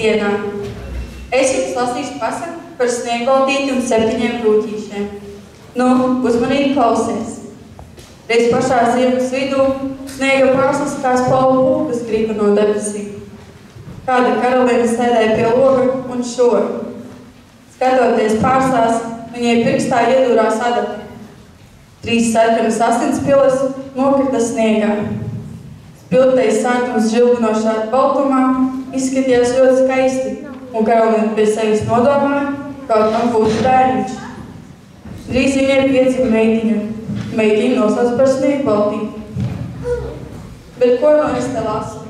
dienā. Es jums lasīšu pasaku par sniegbaltīti un 7 brūķīšiem. Nu, uzmanīgi klausies. Reiz pašā ziemas vidū sniega pārslas kā spalvu pulkas krita no debesīm. Kāda karaliene sēdēja pie loga un šoja. Skatoties pārslās, viņai pirkstā iedūrās adata. 3 sarkanas asinspilas nokrita sniegā. Spiltais sārtums žilvinošā baltumā izskatījās ļoti skaisti, un karaliene pie sevis nodomāja, kaut man būtu bērniņš. Drīz viņai piedzima meitiņa. Meitiņa nosauc par sniegbaltīti. Bet ko no es te lasu?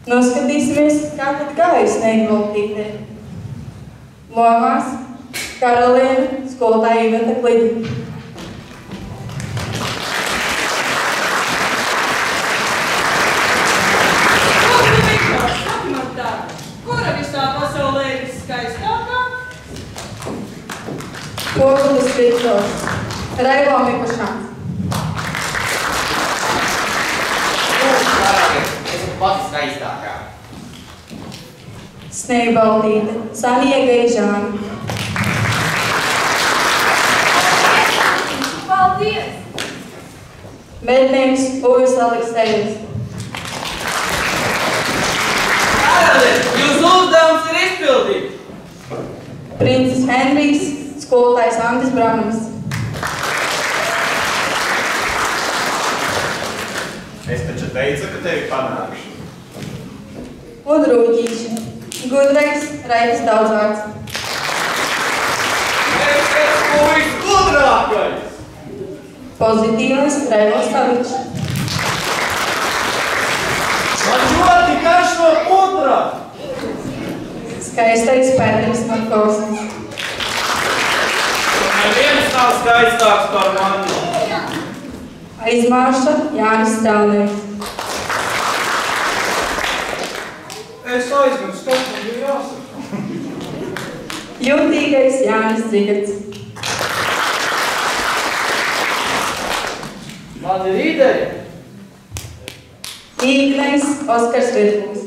Noskatīsimies, kā tad gāja sniegbaltītē. Lomās karaliene, skolotāja Iveta Klida. Kura visā pasaulē ir viskaistākā? Pogulis Kristors, Raivo Mikušāns. Es esmu pati skaistākā. Sniegbaltīte, Sanija Gaižāna. Paldies! Mednieks Uvis Aleksejevs. Jūsu uzdevums ir izpildīt. Princis Henrijs, skolotājs Andris Brānams. Es taču teicu, ka tevi panākšu. Udrūķīši, gudrais Raivis Daudzvārds. Es esmu visgudrākais. Pozitīvais Raivo Savičs. Man ļoti garšo pudra. Skaistais Pēteris Markovskis. Neviens nav skaistāks par mani. Aizmārša Jānis Stelnieks. Es aizmirsu, kas man bija jāsaka. Jūtīgais Jānis Dzigards. Man ir ideja. Īgnais Oskars Virpuls.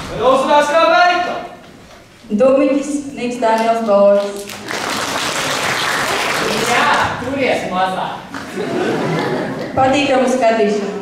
Man uzrās kā veika. Dumiņas Niks Daniels Baloris. Jā, turies mazā. Patīkamu skatīšanos.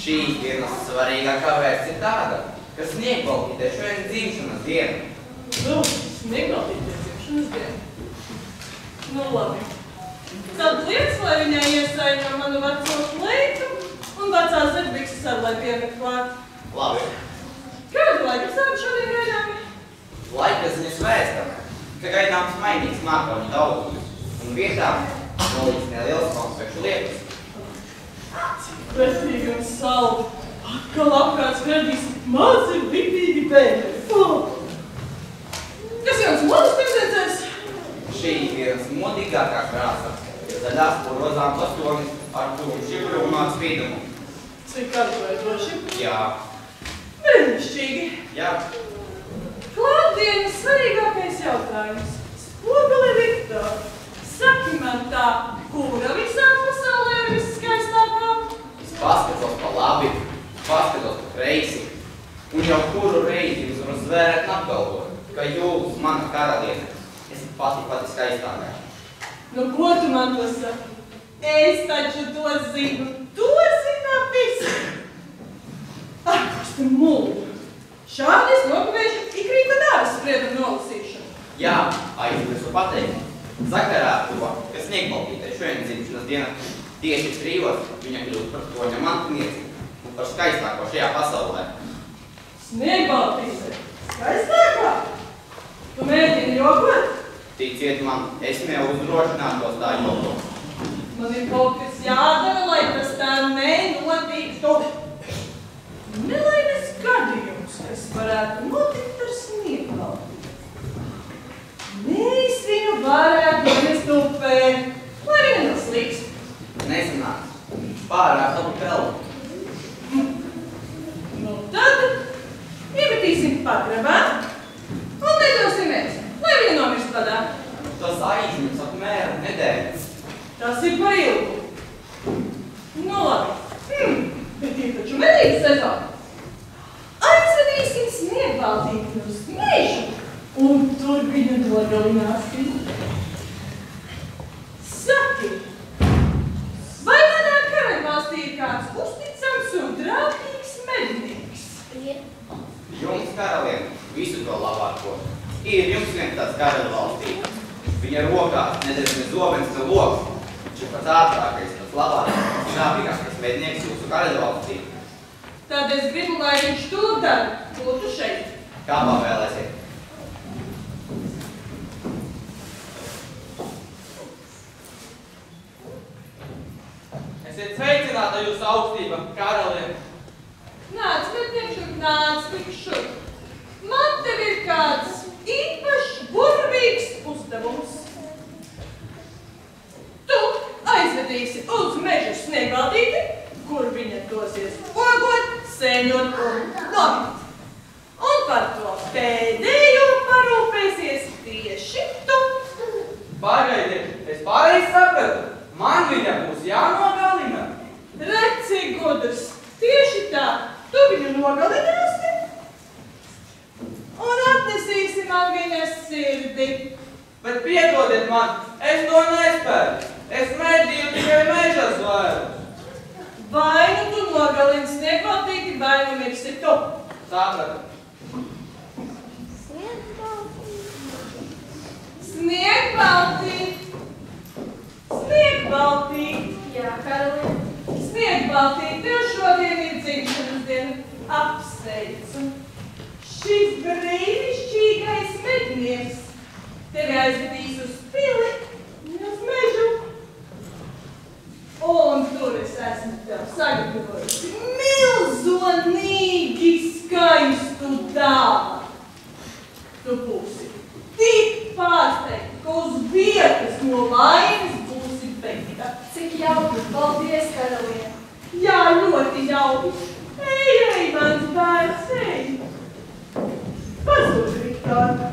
Šīs dienas svarīgākā vērts ir tāda, ka sniegbaltītē šodien dzimšanas diena. Nu, sniegbaltītē dzimšanas diena. Nu, labi. Tad liec, lai viņai iesaļo manu veco kleitu un vecās zerbikses ar, lai piemet klāt. Labi. Kādu laiku sāp šodien gaidāmi? Laika ziņas vēstam, ka gaidāms mainīgs mākoņu daudzums un vietām nolīdz neliels konspekšu lietas. Pretīgi un saldi. Atkal apkārt skradīs mazi lipīgi bērni. Kas jums modas tirdzniecēs? Šī dienas modīgākā krāsa ir zaļās porozām bastonis ar tumši brūnā spīdumu. Cik atvainoši? Jā. Brīnišķīgi. Jā. Klātdienas svarīgākais jautājums. Spoguli Viktor, saki man tā, kura visā pasaulē ir viskaistākā? Es paskatos pa labi, paskatos pa kreisi, un jau kuru reizi jūs varat zvērēt un apgalvot, ka jūs, mana karaliene, esat pati skaistākā. Nu, ko tu man to saki? Es taču to zinu. To zina visi. Ak, kas te mūli. Šādi es nokavēšu ikrīta dāras spriedumu nolasīšanu. Jā, aizmirsu pateikt. Sakarā ar to, ka sniegbaltītē šodien dzimšanas diena tieši 3 viņa kļūst par toņa mantinieci un par skaistāko šajā pasaulē. Sniegbaltīte? Skaistākā? Tu mēģini jokot? Ticiet man, es neuzdrošinātos tā jokot. Man ir kaut kas jādara, lai tas tā nenotiktu. Nelaimes gadījums, kas varētu notikt ar Sniegbalti. Mēs viņu varētu iemest upē, lai viņa neslīgs. Nesanāks. Pārāk labu pelnu. Nu tad iemetīsim pagrabā un nedosim mēs, lai viņa nomirst vadā. Tas aizņems apmēram nedēļu. Tas ir par ilgu. Nu labi, bet ir taču medības sezona. Aizvedīsim Sniegbaltīti uz mežu un tur viņa nogalināsim. Saki, vai manā karaļvalstī ir kāds uzticams un draugs mednieks? Jums, karalien, visu to labāko. Ir jums viens tāds karaļvalstī. Viņa rokās nedēļas ne zobens, ne loks. Viņš ir pats ātrākais, pats labākais, šāpīgākais mednieks jūsu karaļvalstī. Tad es gribu, lai viņš tūlīt būtu šeit. Kā pavēlēsiet? Esiet sveicināta jūsu augstība, karalien. Nāc, mednieks šurp, nāc, tik šurp. Man tev ir kāds īpašs, burvīgs uzdevums. Tu aizvedīsi uz mežu Sniegbaltīti, kur viņa dosies ogot, sēņot un novikt. Un par to pēdējo parūpēsies tieši tu. Pagaidiet, es pareizi sapratu. Man viņa būs jānogalina. Redz, cik gudrs. Tieši tā, tu viņu nogalināsi un atnesīsi man viņas sirdi. Bet piedodiet man, es to nespēju. Es medīju tikai meža zvēru. Vai nu tu nogalini Sniegbaltīti, vai nu mirsi tu. Sapratu. Sniegbaltīti! Sniegbaltīti! Jā, karalien. Sniegbaltīti, tev šodien ir dzimšanas diena. Apsveicu! Šis brīnišķīgais mednieks tevi aizvedīs uz pili un uz mežu. Un tur es esmu tev sagatavojusi milzonīgi skaistu dāvanu. Tu būsi tik pārsteigta, ka uz vietas no laimes būsi beigta. Cik jauki, paldies, karalien. Jā, ļoti jauki. Ej, mans bērns, ej. Pazūd, Viktor.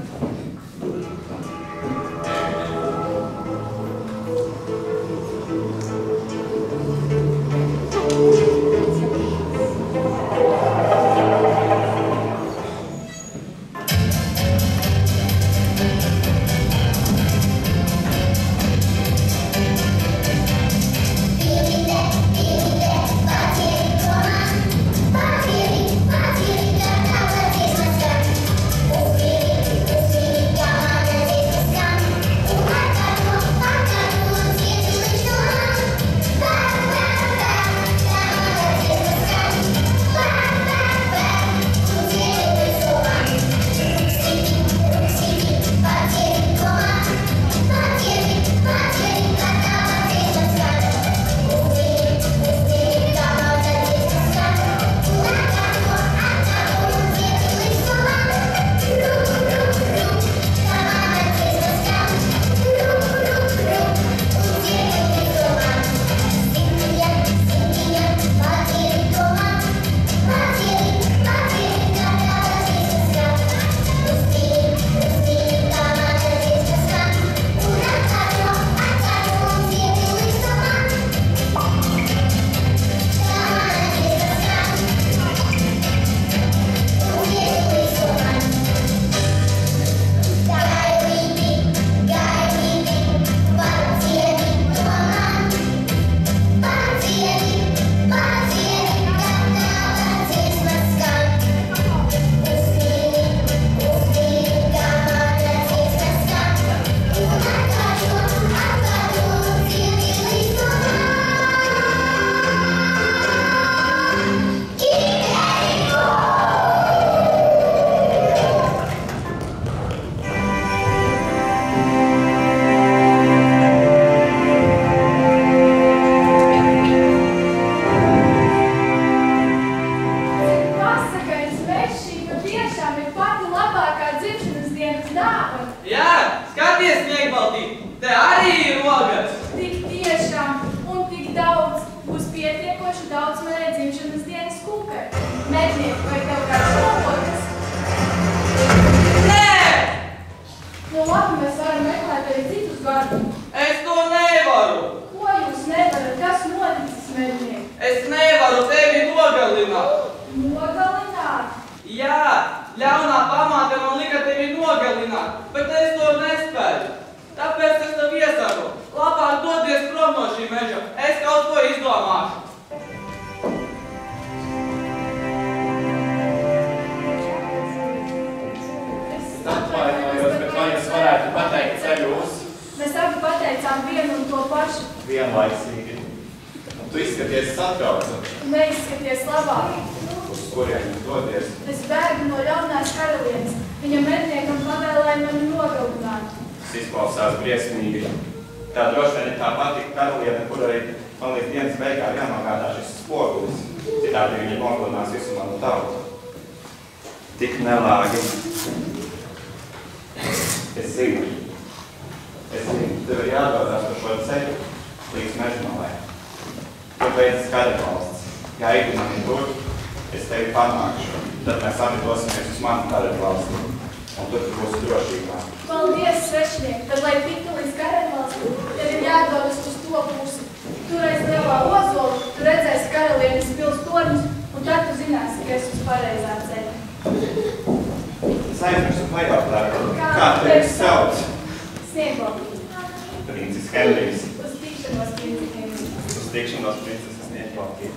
dāvana. Jā, skaties, Sniegbaltī, te arī ir ogas. Tik tiešām un tik daudz. Būs pietiekoši daudz manai dzimšanas dienas kūkai. Mednieki, vai tev kāds nopotas? Nē! Nu labi, mēs varam meklēt arī citus gardumus. Es to nevaru. Ko jūs nevarat? Kas noticis, mednieki? Es nevaru tevi nogalināt. Nogalināt? Jā, ļaunā pamāte man lika tevi nogalināt, bet es to nespēju. Tāpēc es tev iesaku, labāk dodies prom no šī meža. Es kaut ko izdomāšu. Atvainojos, bet vai jūs varētu pateikt ceļu uz? Mēs abi pateicām vienu un to pašu. Vienlaicīgi. Un tu izskaties satrauca. Neizskaties labāk. Uz kuriem jūs dodies? Es bēgu no ļaunās karalienes. Viņa medniekam pavēlēja mani nogalināt. Tas izklausās briesmīgi. Tā droši vien ir tā pati karaliene, kurai man līdz dienas beigām jānogādā šis spogulis. Citādi viņa nogalinās visu manu tautu. Tik nelāgi. Es zinu, tev ir jāatgādās par šo ceļu līdz mežmalē. Tur beidzas karavalsts. Ja eidi mani tur, es tevi panākšu. Tad mēs abi dosimies uz manu karavalsti. Un tur būs drošībā. Paldies, svešnieki, tad, lai tiktu līdz karavalsti, tev ir jādodas uz to pusi. Tur aiz lielā ozola, tu redzēsi karalienes pils torņus, un tad tu zināsi, ka esi uz pareizā ceļa. Es aizmirsu pajautāt, kā tevi sauc? Sniegbaltī. Princis Henrijs. Uz tikšanos, princis Henrijs. Uz tikšanos, princese Sniegbaltī.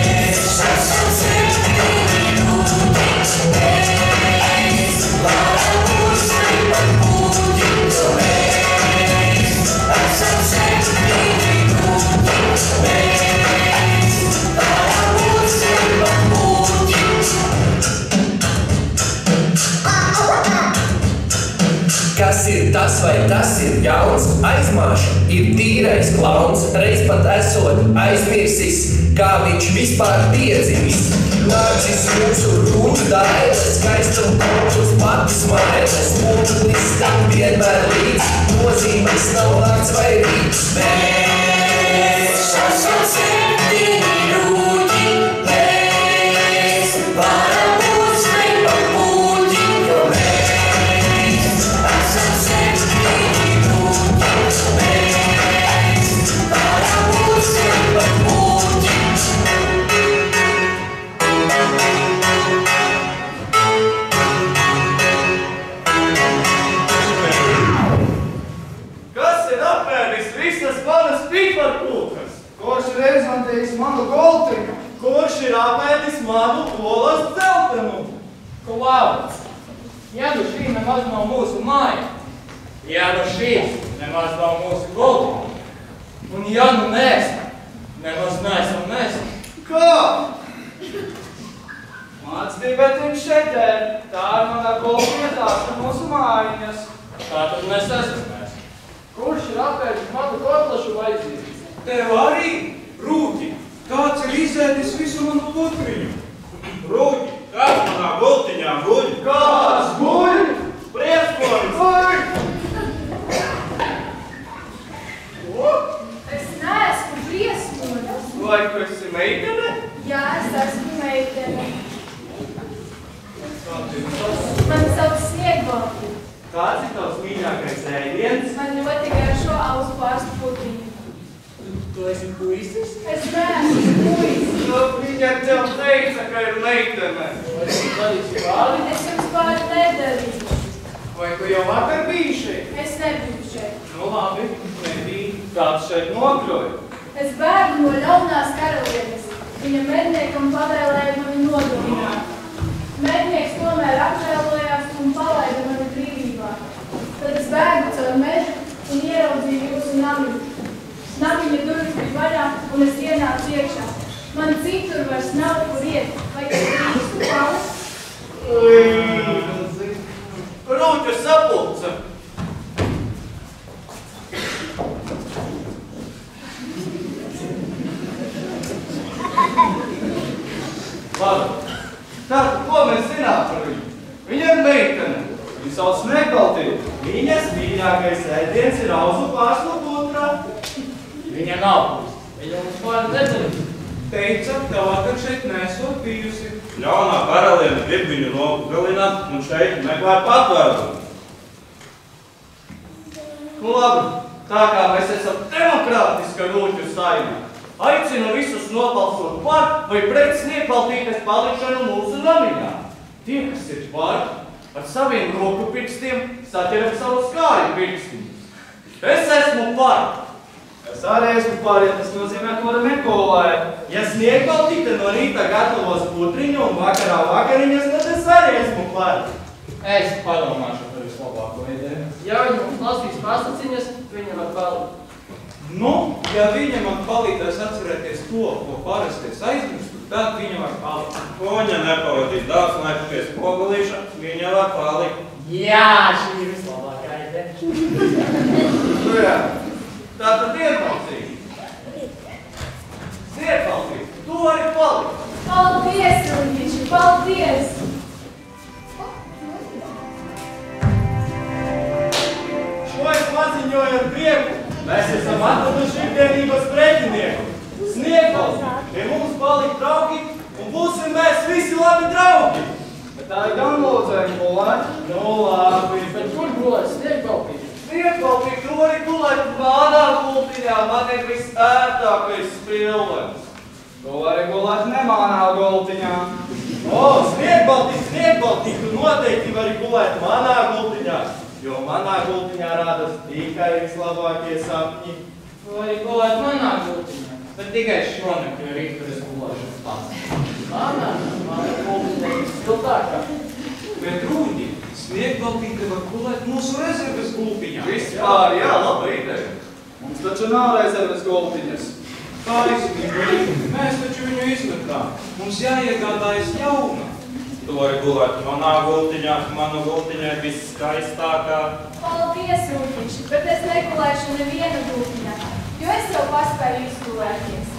Mēs esam septiņi, Kas ir tas vai tas ir jauns, aizmāša ir tīrais klauns, reiz pat esot aizmirsis, kā viņš vispār piedzimis. Nācis mūsu rūču dailes, skaistum kočus matus mailes, mūču listam vienmēr līdz, nozīmes nav vārds vai rīts. Mēs esam septiņi rūķi, mēs varam uzveikt par mūķi, jo mēs esam septiņi rūķi, mēs varam uzveikt par mūķi. Kas ir apēdis visas manas piparkūkas? Kurš ir izmantījis manu goltiņu? Kurš ir apēdis manu olas dzeltenu? Klauds, ja nu šī nemaz nav mūsu māja, ja nu šī nemaz nav mūsu goltiņa, un ja nu mēs nemaz neesam mēs. Kā? Māc dibetiņš šeit ir, tā ir manā goltiņa, tās ir mūsu mājiņas. Tā tad mēs esam mēs. Kurš ir apēdis manu kotlašu vajadzību? Tev arī, Rūti, kāds ir izēdis visu manu putriņu? Rūti, kāds manā goltiņā guļ? Kāds guļ? Priekskonis! Es neesmu briesmonis. Vai tu esi meitene? Jā, es esmu meitene. Mani sauc Sniegbalti. Kāds ir tavs mīļākais ēdiens? Man ļoti garšo auzu pārstu putriņu. Tu esi puisis? Es neesmu puisis. Viņa tev teica, ka ir meitene. Vai tu darīsi pāri? Es jums pāri nedarīšu. Vai tu jau vakar biji šeit? Es nebiju šeit. Nu labi, nebija. Kāds šeit nokļuva? Es bēgu no ļaunās karalienes. Viņa medniekam pavēlēja mani nogalināt. Mednieks tomēr apžēlojās un palaida mani brīvībā. Tad es bēgu caur mežu un ieraudzīju jūsu namiņu. Namiņa durvis bija vaļā un es ienācu iekšā. Man citur vairs nav kur iet. Vai es drīkstu palikt? Rūķa sapulce. Labi. Tātad, ko mēs zinām par viņu? Viņa ir meitene. Viņa sauc Sniegbalti. Viņas mīļākais ēdiens ir auzu pārslu putra. Viņa nav puisis. Viņa mums pāri nedarīja. Teica, ka vakar šeit nesot bijusi. Ļaunā karaliene grib viņu nogalināt un šeit meklē patvērumu. Nu labi, tā kā mēs esam demokrātiska Rūķu saime, aicinu visus nobalsot par vai pret Sniegbaltītes palikšanu mūsu namiņā. Tie, kas ir par, ar saviem roku pirkstiem saķeram savus kāju pirkstiņus. Es esmu par. Es arī esmu par, ja tas nozīmē, ka varam ekolēt. Ja Sniegbaltīte no rīta gatavos putriņu un vakarā vakariņas, tad es arī esmu par. Es padomāšu par vislabāko ideju. Ja viņa mums lasīs pasaciņas, viņa var palikt. Nu, ja viņa man palīdzēs atcerēties to, ko parasti es aizmirstu, tad viņa var palikt. Koņa nepavadīs daudz laiku pie spogalīša, viņa var palikt. Jā, šī ir vislabākā ideja. Nu jā, tā tad Sniegbaltī. Sniegbaltī, tu vari palikt. Paldies, Rūķiši, paldies! Šo es paziņoju ar prieku. Mēs esam atraduši ikdienības pretinieku. Sniegbaltī, pie mums palikt draugi un būsim mēs visi labi draugi. Bet tā ir gan lūdzēja gulēt. Nu labi. Bet kur gulēt Sniegbaltī? Sniegbaltī, tu vari gulēt manā gultiņā. Man ir visērtākais spilvens. Tu vari gulēt ne manā gultiņā. O, Sniegbaltī, tu noteikti vari gulēt manā gultiņā. Jo manā gultiņā rādas tikai vislabākie sapņi. Tu vari gulēt manā gultiņā, bet tikai šonakt, jo rīt, kad es gulēšu pats. Manā gultiņā ir siltākā. Bet Rūti, Sniegbaltīte var gulēt mūsu rezerves gultiņā. Vispār, jā, laba ideja. Mums taču nav rezerves gultiņas. Taisnība, mēs taču viņu izmetām. Mums jāiegādājas jauna. Tu vari gulēt manā gultiņā, manu gultiņā ir viskaistākā. Paldies, Rūtīši, bet es negulēšu nevienu gultiņā, jo es jau paspēju izgulēties.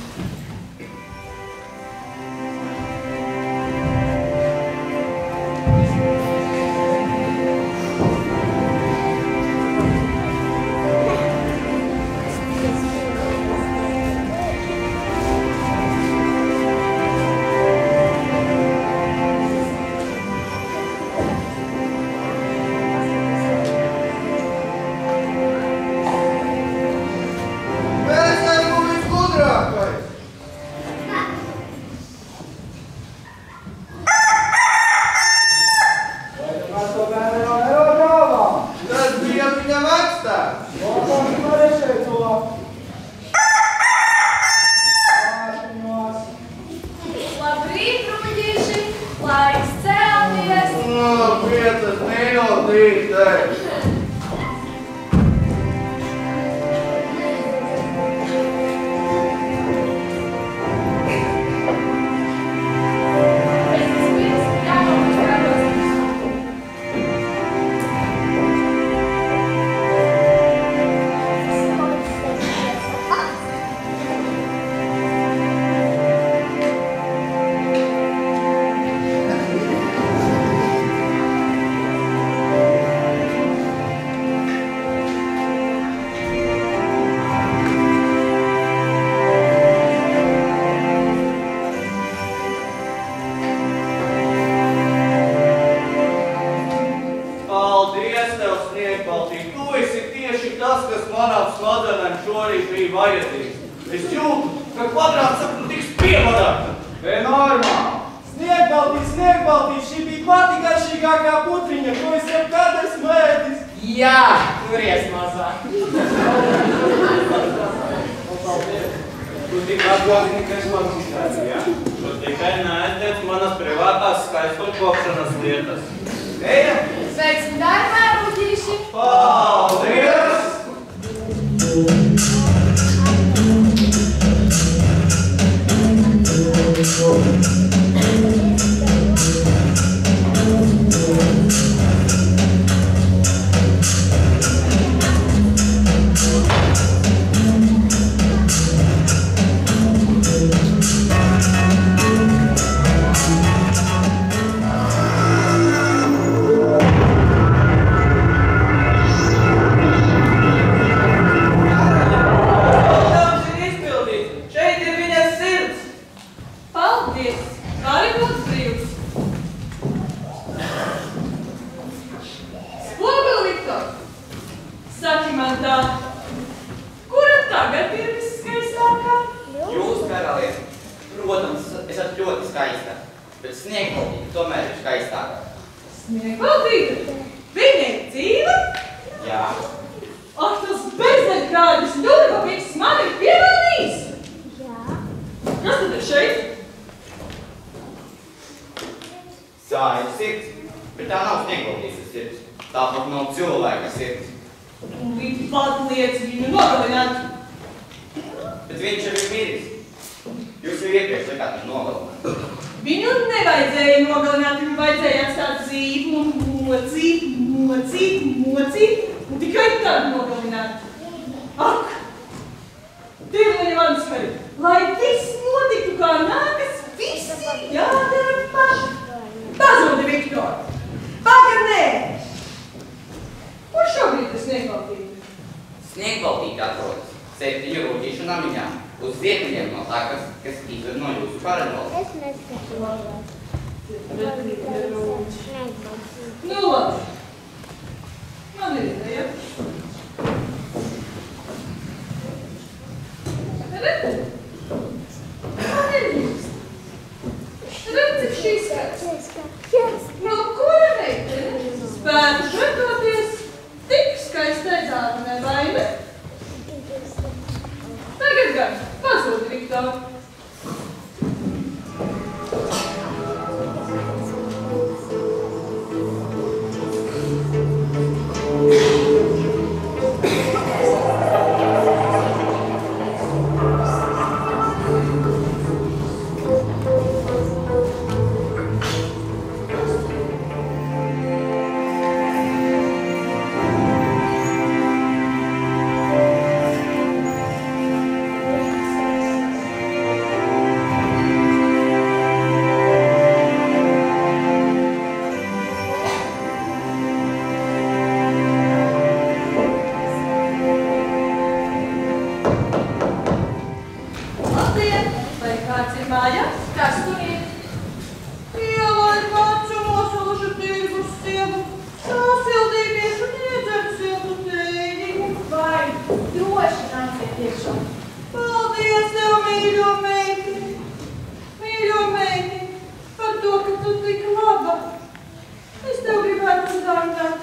sargāt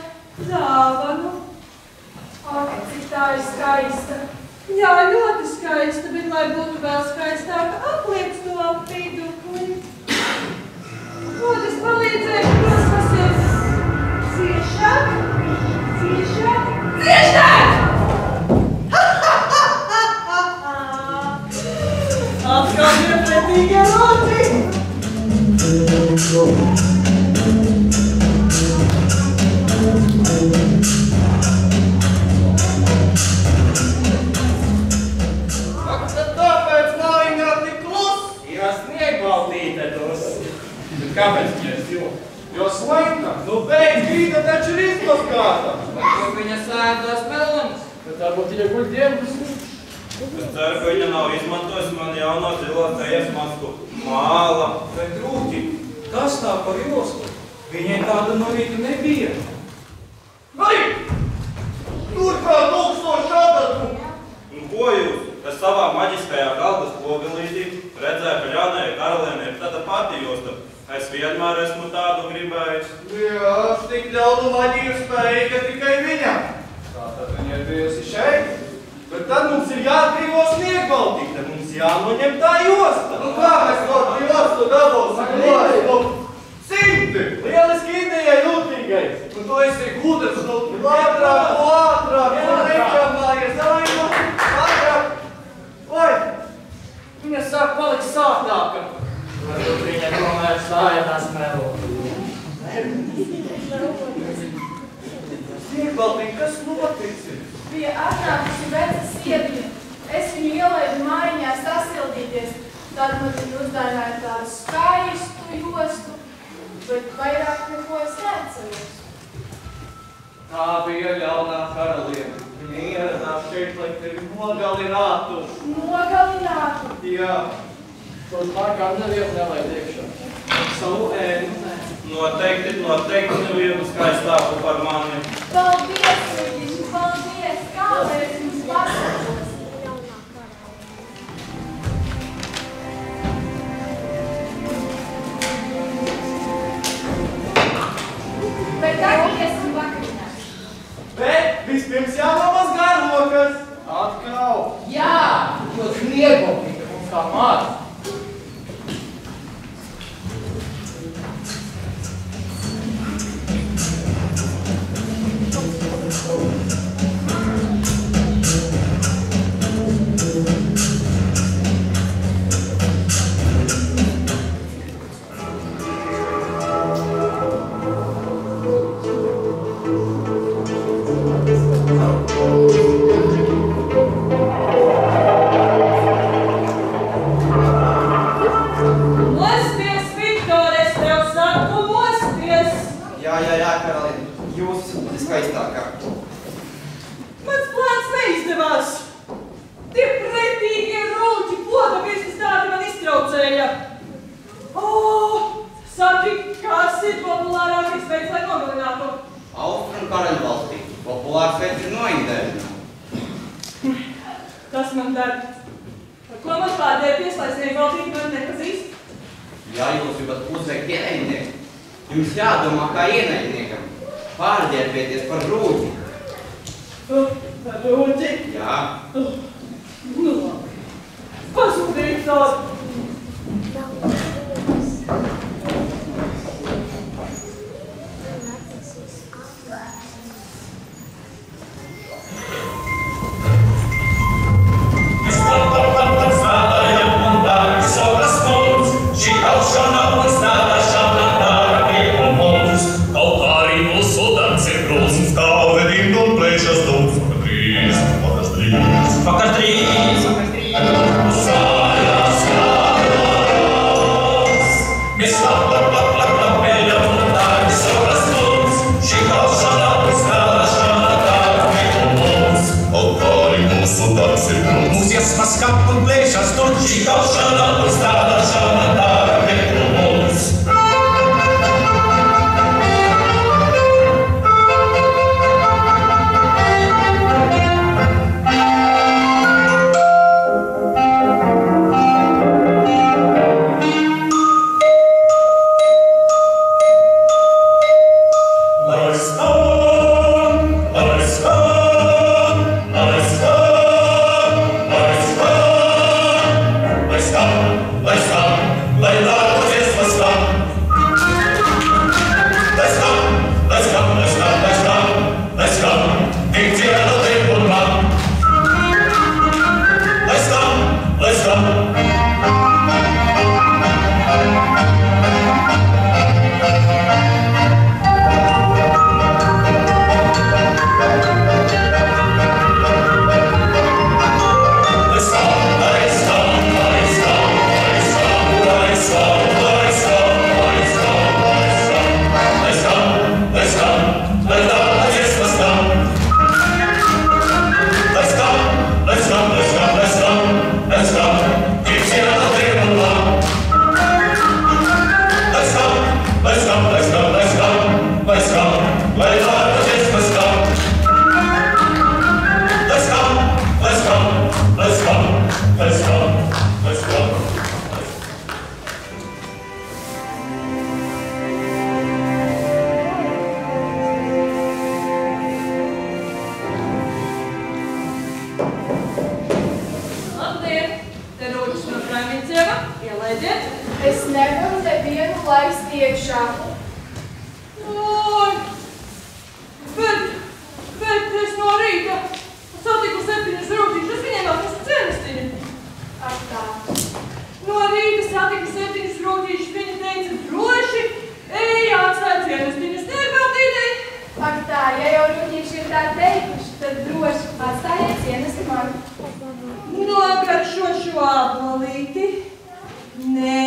dāvanu. Ak, cik tā ir skaista. Jā, ļoti skaista, bet lai būtu vēl skaistāka, apliec to ap vidukli. Lūdzu, palīdzēšu, kas ir ciešāk, ciešāk, ciešāk! Atkal nepretīgie roti! Tad tāpēc mājiņā tik klus? Jā, sniegbaltīte tos. Bet kāpēc viņas jo? Jo slinka, nu beidz grīda taču ir izmaskāta. Ko viņa sēdās melonas? Bet varbūt viņa guļ dienas. Es ceru, ka viņa nav izmantojusi man jauno zilo tejas masku. Māla. Bet rūķi, kas tā par jostu? Viņai tāda no rīta nebija. Ai! Tur kā 1000 adatu! Un ko jūs? Es savā maģiskajā galdas pogalītī redzēju, ka ļaunajai karalienei ir tāda pati josta. Es vienmēr esmu tādu gribējis. Jā, tik ļaunu maģiju spēja, ka tikai viņa. Tātad viņa ir bijusi šeit. Bet tad mums ir jāatbrīvo sniegbaltīte, mums jānoņem tā josta. Nu kā mēs to jostu dabūsim? Nu, 100! Lieliski ideja jūtīgai. Un tu esi gudrs, nu ātrāk, nečamājies, ātrāk. Oi! Viņa sāk palikt sātāka. Varbūt viņa tomēr stājās melonas. Sniegbaltīte, kas noticis? Bija atnākusi veca sieviņa. Es viņu ielaidu mājiņā sasildīties. Tad man viņa uzdāvināja tādu skaistu jostu, bet vairāk neko es neatceros. Tā bija ļaunā karaliene. Viņa ieradās šeit, lai tevi nogalinātu. Nogalinātu? Jā. Tos pārkām nevienu nelaid iekšā. Savu ēnu. Noteikti nevienu skaistāku par mani. Paldies, Uģiņ, paldies! Kā lai es jums pasakos? Bet tagad esmu vakariņās. Bet vispirms jānomazgā rokas. Atkal. Jā, jo sniegbaltīte mums kā māca. Jā, karaliene, jūs skaistākā. Mans plāns neizdevās. Tie pretīgie rūķi poda virsmas tādi man iztraucēja. Saki, kas ir populārākais veids, lai nogalinātu? Austrum karaļvalstī. Populārs veids ir noindēļināt. Tas man der. Ar ko man pārdēties, lai sniegbaltīti man nepazīst? Ja jūs gribat uzveikt ienaidnieku, jums jādomā kā ienaidniekam. Pārģērbieties par rūķi. Par rūķi? Jā. Nu labi. Pasūtīt tādu. Es nevaru nevienu laist iekšā. Oi, bet es no rīta satiku 7 rūtīšas, viņiem vēl tas cienestiņi. Ak tā. No rīta satiku 7 rūtīšas, viņi teica droši, ej, atstāj cienestiņus, nebaudīdei. Ak tā, ja jau rūtīši ir tā teikuši, tad droši atstājiet cienesti man. Nogaršo šo ābolīti. Nē,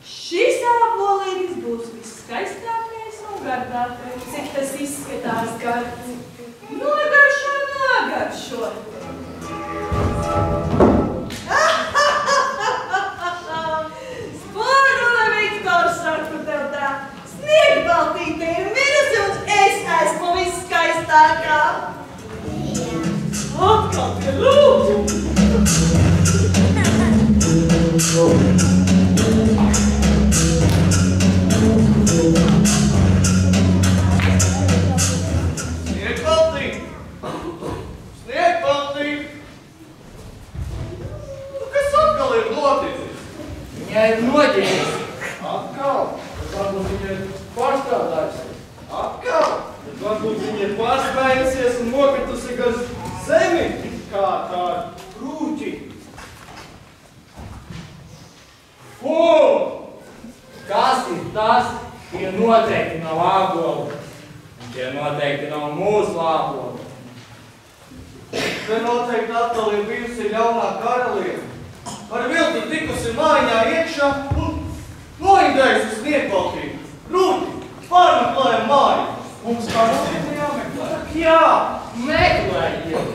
šis ābolītis būs viskaistākais un gardākais. Cik tas izskatās gards? Nogaršo, nogaršo. Spārgula Viktors saka tev tā, sniegbaltīte ir mirusi un es esmu viskaistākā. Atkal pie lūdzu. Sniegbaltī! Sniegbaltī! Kas atkal ir noticis? Viņai ir noģēris. Atkal? Bet varbūt viņa ir pārstrādājusies. Atkal? Bet varbūt viņa ir pārspējusies un nokritusi gar zemi, kā krūķi. Ko? Kas ir tas? Tie noteikti nav āboli. Un tie noteikti nav mūsu āboli. Te noteikti atkal ir bijusi ļaunā karaliene. Ar vilti tikusi mājiņā iekšā un noindējusi sniegbaltī. Rūti, pārmeklējam māju. Mums karaliene jāmeklē. Jā! Meklējiet!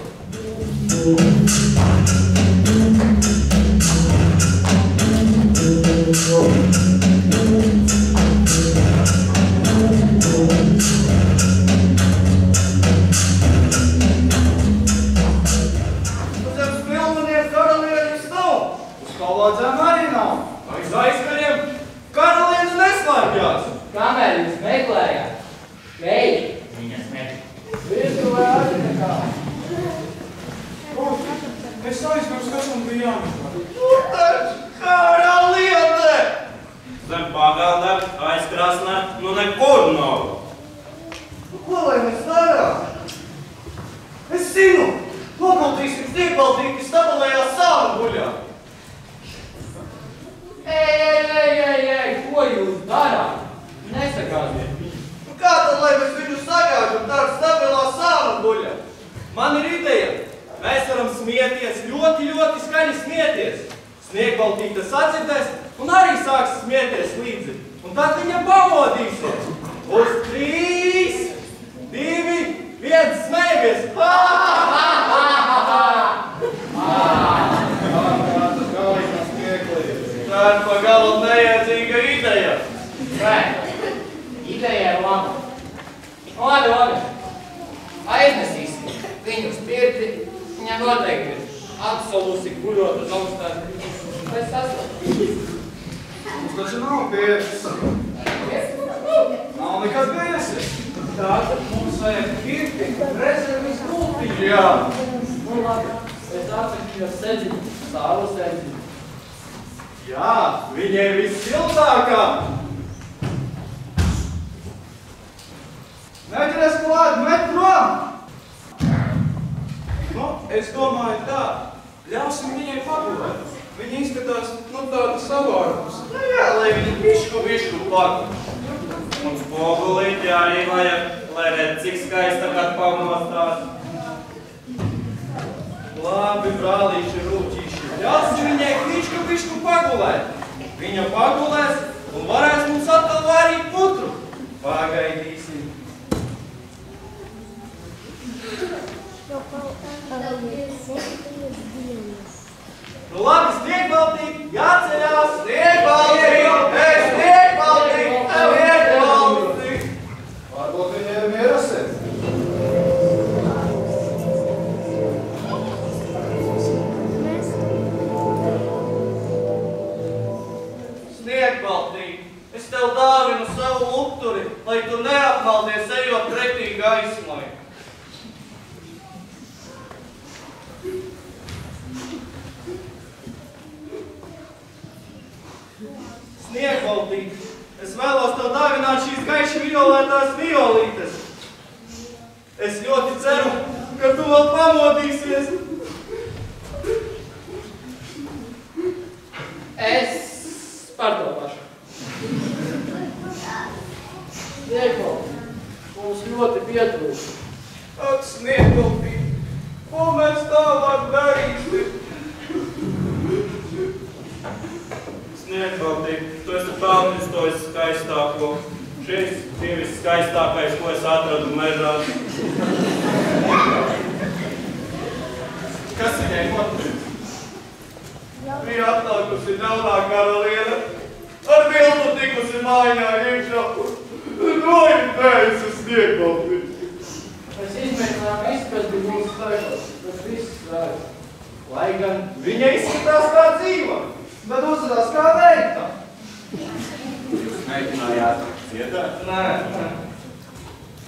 Uz pilniem karalienes nav. Uz kalvādzēm arī nav. Aiz aizkariem karaliene neslēpjās. Kamēr jūs meklējāt? Šeit viņas meklē. Virtuvē arī nekā. Es aizmirsu, kas man bija jāmeklē. Tur taču karaliene! Zem pagalda, aizkrāsnē, nu nekur nav. Ko lai mēs darām? Es zinu! Nobaltīsim sniegbaltīti stabilējā sānu guļā. Ej, ko jūs darāt? Nesakāsiet viņu. Nu kā tad, lai mēs viņu sagāžam tā stabilā sānu guļā? Man ir ideja. Mēs varam smieties, ļoti skaļi smieties. Sniegbaltīte sadzirdēs un arī sāks smieties līdzi. Un tad viņa pamodīsies. Uz 3, 2, 1, smējamies! Tā ir pagalam neiedzīga ideja. Nē, ideja ir laba. Labi. Aiznesīsim viņu uz pirti. Viņa noteikti ir absolūti guļot uz augstās grīdas. Pēc sastāvības. Mums taču nav pieredzes. Nav nekad bijusi. Tātad mums vajag pirkti rezervis gultiņu. Jā. Nu labi, es atvešu jau sedziņu, savu sedziņu. Jā, viņa ir vissiltākā. Neķeries klāt, met prom! Nu, es domāju tā, ļausim viņai pagulēt. Viņa izskatās, nu, tāda savārpus. Nu jā, lai viņa bišku paku. Un spogulīti arī vajag, lai redz, cik skaista kad pamostās. Labi, brālīši, rūķīši. Ļausim viņai bišku pagulēt. Viņa pagulēs un varēs mums atkal vārīt putru. Pagaidīsim. Nu labi, Sniegbaltīt, jāceļās, Sniegbaltīt! Varbūt viņai ir mierasies. Sniegbaltīt, es tev dāvinu savu lukturi, lai tu neapmaldies ejot pretī gaismai. Sniegbaltīt, es vēlos tev dāvināt šīs gaiši violetās violītes. Es ļoti ceru, ka tu vēl pamodīsies. Es par to pašu. Sniegbaltīt, mums ļoti pietrūkst. Ak, Sniegbaltīt, ko mēs tālāk darīsim? Sniegbaltīt, tu esi pelnījis to skaistāko. Šis ir viskaistākais, ko es atradu mežā. Kas viņai notiek? Bija atnākusi jaunā karaliene, ar viltu tikusi mājā iekšā. Noindējusi Sniegbaltīt. Mēs izmēģinām visu, kas bija mūsu spēkos, bet viss vērts. Lai gan viņa izskatās kā dzīva, bet uzvedās kā veikta. Jūs mēģinājāt dziedāt? Nē.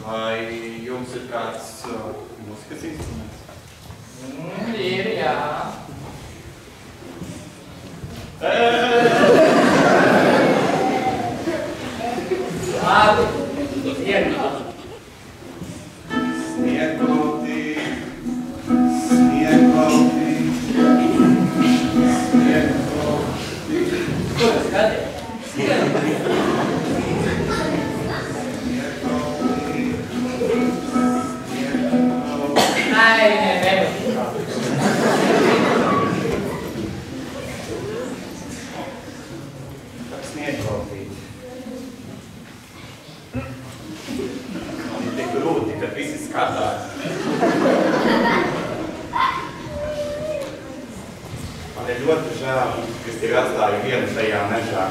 Vai jums ir kāds mūzikas instruments? Ir, jā. Labi, ienāk. Sniegbaltīt, Sniegbaltīt, Sniegbaltīt. Ko tas skaties? Ai, Sniegbaltīt. Man ir tik grūti, kad visi skatās. Man ir ļoti žēl, ka es tevi atstāju vienu tajā mežā.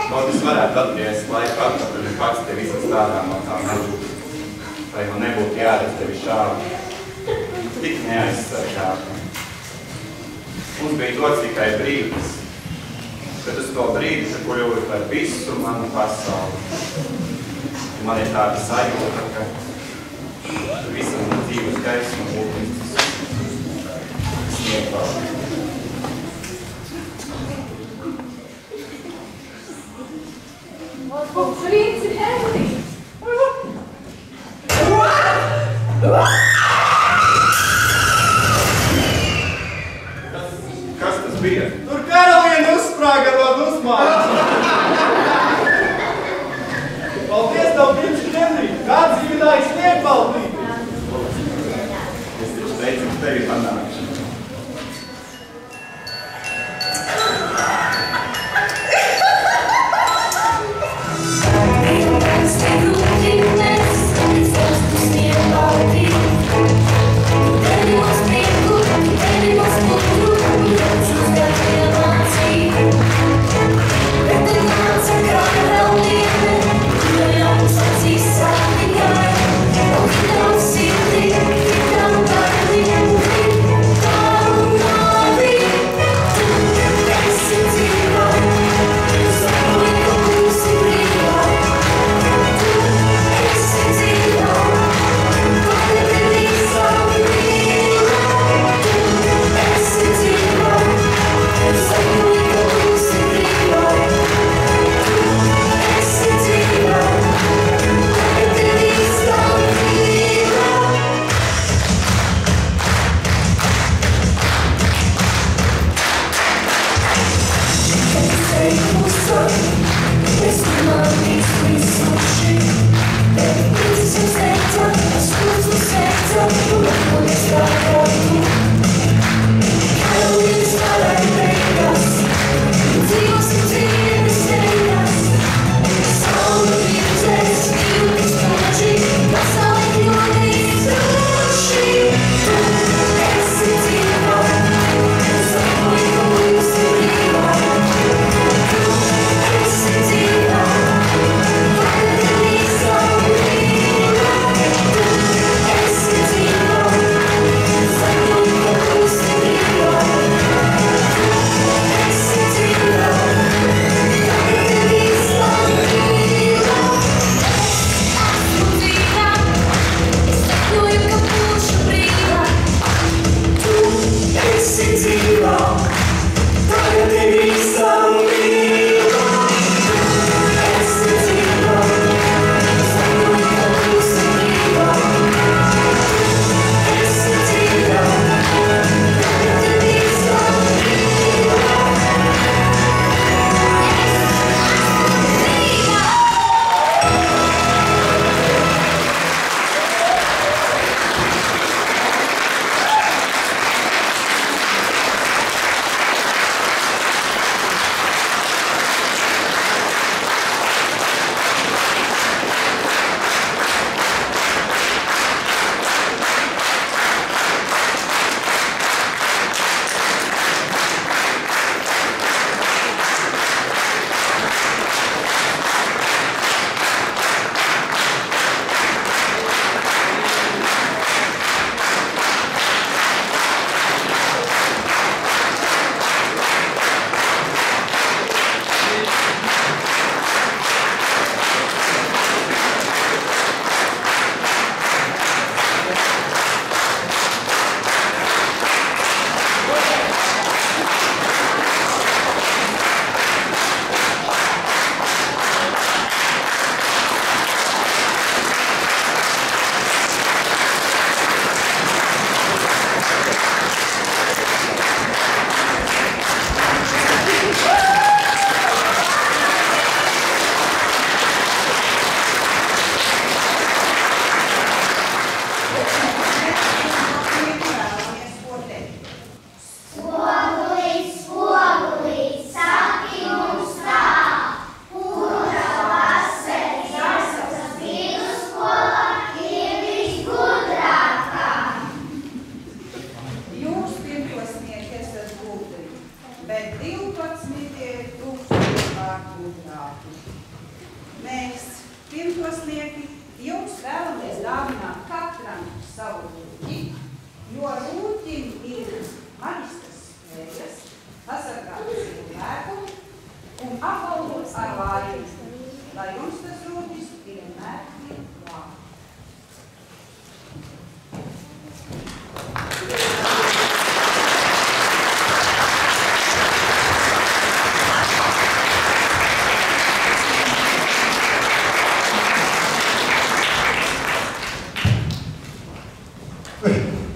Kaut es varētu atgriezt laikā, kad tu pats te visas tādā no tā meža. Vai man nebūtu jāredz tevi šādi. Tik neaizsargāti. Mums bija dots tikai brīdis. Bet uz to brīdi, ka kļuvi par visu manu pasauli. Man ir tāda sajūta, ka visam man dzīves gaismu ūdens Sniegbaltīt. Princi Henri! Kas tas bija? Tur karaliene uzsprāga no dusmām. Paldies tev, princi Henri! Kā dzīvinājis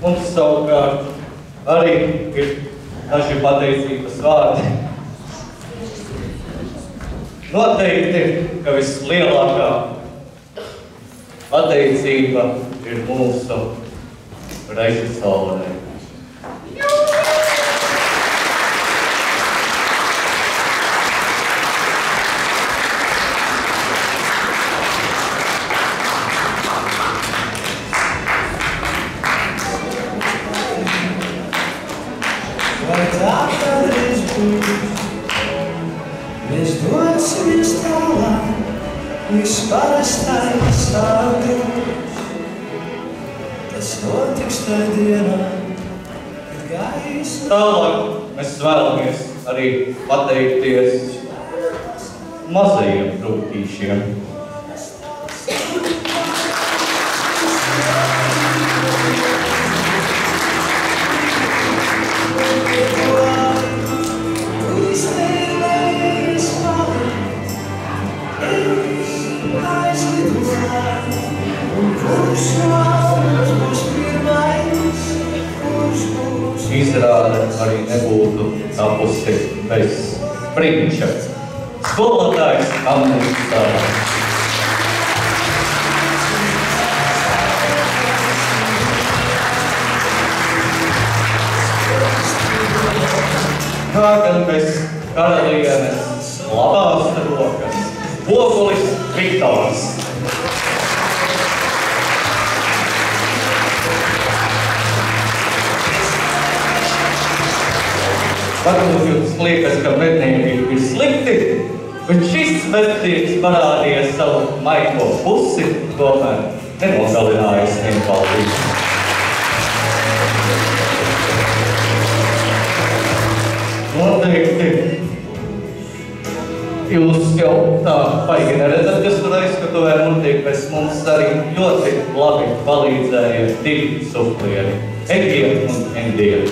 Mums savukārt arī ir daži pateicības vārdi. Noteikti, ka vislielākā pateicība ir mūsu režisorei. Vai tā kādreiz būs? Mēs dosimies tālāk, viss parastais stāvdūs. Tas notiks tajā dienā, kad gaisa. Tālāk mēs vēlamies arī pateikties mazajiem brūtīšiem. Izrāde arī nebūtu tapusi bez prinča. Skolotājs Andris Stāvs. Kā gan bez karalienes labās rokas, Ogulis Viktors. Varbūt jums liekas, ka mednieki ir slikti, bet šis mednieks parādīja savu maiko pusi, tomēr nenogalināja sniegpaldību. Noteikti jūs jau tā paigi neredzat, kas tur aizskatuvē notiek, bet mums arī ļoti labi palīdzēja divi suflieri – Egija un Endija.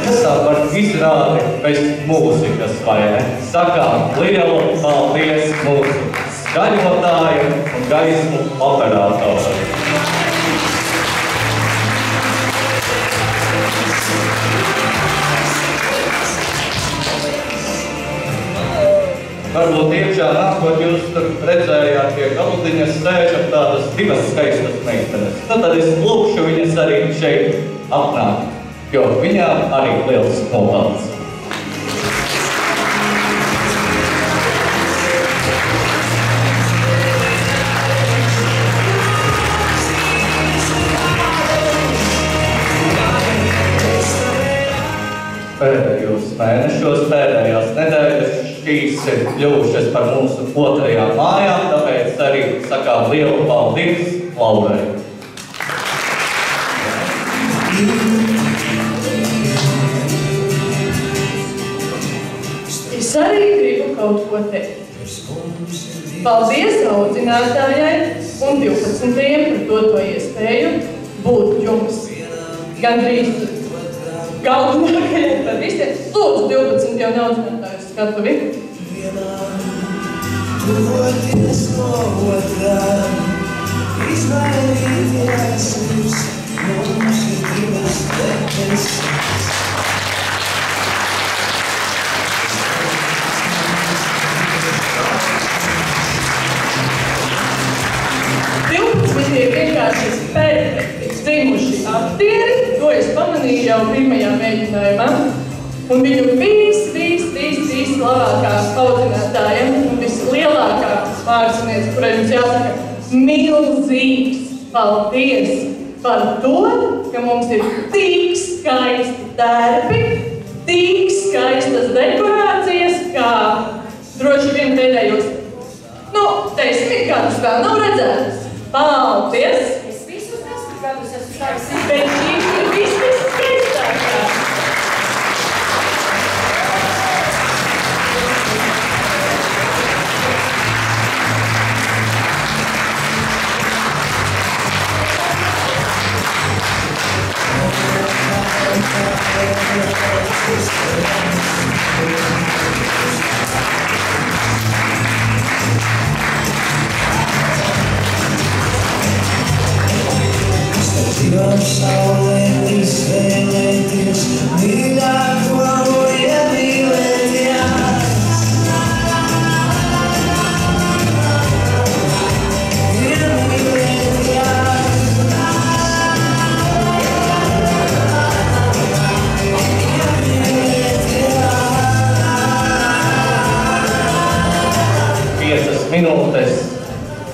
Kas tā par izrādi bez mūzikas, vai ne? Sakām lielu paldies mūsu skaņotājiem un gaismu operatoriem. Varbūt iekšā nākot jūs tur redzējāt, pie galdiņas sēžat tādas divas skaistas meitenes. Tad es lūkšu viņas arī šeit apnākt, jo viņām arī liels nopelns. Pēdējos mēnešos, pēdējās nedēļas šīs ir kļuvušas par mūsu otrajām mājām, tāpēc arī sakām lielu paldies Laurai. Es arī gribu kaut ko teikt. Paldies audzinātājai un 12. par doto iespēju būt jums gandrīz galvenākajai par visiem. Lūdzu, 12 jau audzinātājus skatuvi. Tuvoties no otrā, izmainīties mums, mums ir divas tepenes. Vienkārši perfekti dzimuši aktieri, to es pamanīju jau pirmajā mēģinājumā. Un viņu vislabākā audzinātāja un vislielākā mākslinieca, kurai jums jāsaka milzīgs paldies par to, ka mums ir tik skaisti darbi, tik skaistas dekorācijas, kā droši vien pēdējos, 10 gadus vēl nav redzētas. Paldies! Es visus 10 gadus esmu tādas. Bet šīs ir visskaistākās. Statīvām saulēties, vēlēties, mīļāko iemīlēties. Minūtes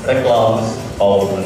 reklāmas pauze.